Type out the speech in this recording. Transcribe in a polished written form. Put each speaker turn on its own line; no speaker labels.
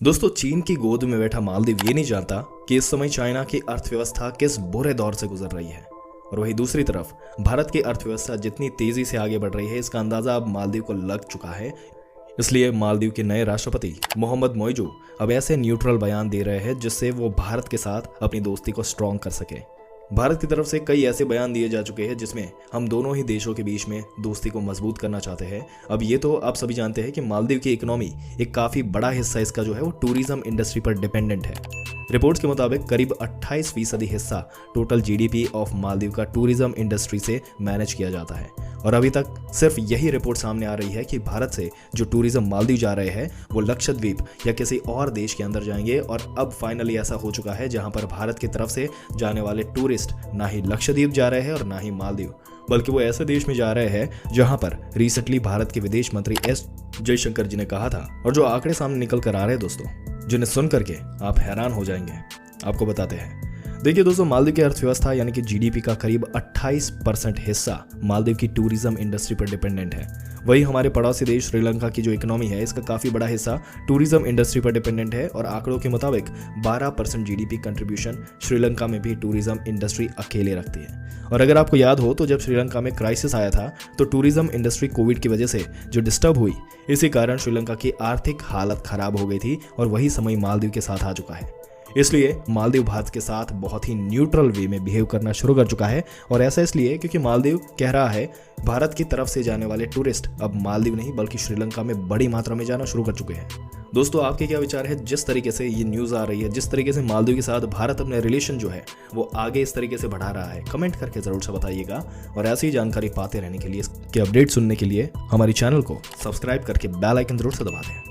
दोस्तों, चीन की गोद में बैठा मालदीव ये नहीं जानता कि इस समय चाइना की अर्थव्यवस्था किस बुरे दौर से गुजर रही है। और वहीं दूसरी तरफ भारत की अर्थव्यवस्था जितनी तेजी से आगे बढ़ रही है, इसका अंदाजा अब मालदीव को लग चुका है। इसलिए मालदीव के नए राष्ट्रपति मोहम्मद मोइजू अब ऐसे न्यूट्रल बयान दे रहे हैं जिससे वो भारत के साथ अपनी दोस्ती को स्ट्रॉन्ग कर सके। भारत की तरफ से कई ऐसे बयान दिए जा चुके हैं जिसमें हम दोनों ही देशों के बीच में दोस्ती को मजबूत करना चाहते हैं। अब ये तो आप सभी जानते हैं कि मालदीव की इकोनॉमी एक काफ़ी बड़ा हिस्सा इसका जो है वो टूरिज्म इंडस्ट्री पर डिपेंडेंट है। रिपोर्ट्स के मुताबिक करीब 28% हिस्सा टोटल जीडीपी ऑफ मालदीव का टूरिज्म इंडस्ट्री से मैनेज किया जाता है। और अभी तक सिर्फ यही रिपोर्ट सामने आ रही है कि भारत से जो टूरिज्म मालदीव जा रहे हैं वो लक्षद्वीप या किसी और देश के अंदर जाएंगे। और अब फाइनली ऐसा हो चुका है जहां पर भारत की तरफ से जाने वाले टूरिस्ट ना ही लक्षद्वीप जा रहे हैं और ना ही मालदीव, बल्कि वो ऐसे देश में जा रहे हैं जहां पर रिसेंटली भारत के विदेश मंत्री एस जयशंकर जी ने कहा था। और जो आंकड़े सामने निकल कर आ रहे हैं दोस्तों, जिन्हें सुन करके आप हैरान हो जाएंगे, आपको बताते हैं। देखिए दोस्तों, मालदीव की अर्थव्यवस्था यानी कि जीडीपी का करीब 28% हिस्सा मालदीव की टूरिज्म इंडस्ट्री पर डिपेंडेंट है। वही हमारे पड़ोसी देश श्रीलंका की जो इकोनॉमी है, इसका काफ़ी बड़ा हिस्सा टूरिज्म इंडस्ट्री पर डिपेंडेंट है। और आंकड़ों के मुताबिक 12% जीडीपी कंट्रीब्यूशन श्रीलंका में भी टूरिज्म इंडस्ट्री अकेले रखती है। और अगर आपको याद हो तो जब श्रीलंका में क्राइसिस आया था तो टूरिज्म इंडस्ट्री कोविड की वजह से जो डिस्टर्ब हुई, इसी कारण श्रीलंका की आर्थिक हालत खराब हो गई थी। और वही समय मालदीव के साथ आ चुका है। इसलिए मालदीव भारत के साथ बहुत ही न्यूट्रल वे में बिहेव करना शुरू कर चुका है। और ऐसा इसलिए क्योंकि मालदीव कह रहा है भारत की तरफ से जाने वाले टूरिस्ट अब मालदीव नहीं बल्कि श्रीलंका में बड़ी मात्रा में जाना शुरू कर चुके हैं। दोस्तों, आपके क्या विचार है जिस तरीके से ये न्यूज़ आ रही है, जिस तरीके से मालदीव के साथ भारत अपने रिलेशन जो है वो आगे इस तरीके से बढ़ा रहा है? कमेंट करके ज़रूर से बताइएगा। और ऐसी जानकारी पाते रहने के लिए, इसके अपडेट सुनने के लिए हमारे चैनल को सब्सक्राइब करके बेल आइकन जरूर से दबा दें।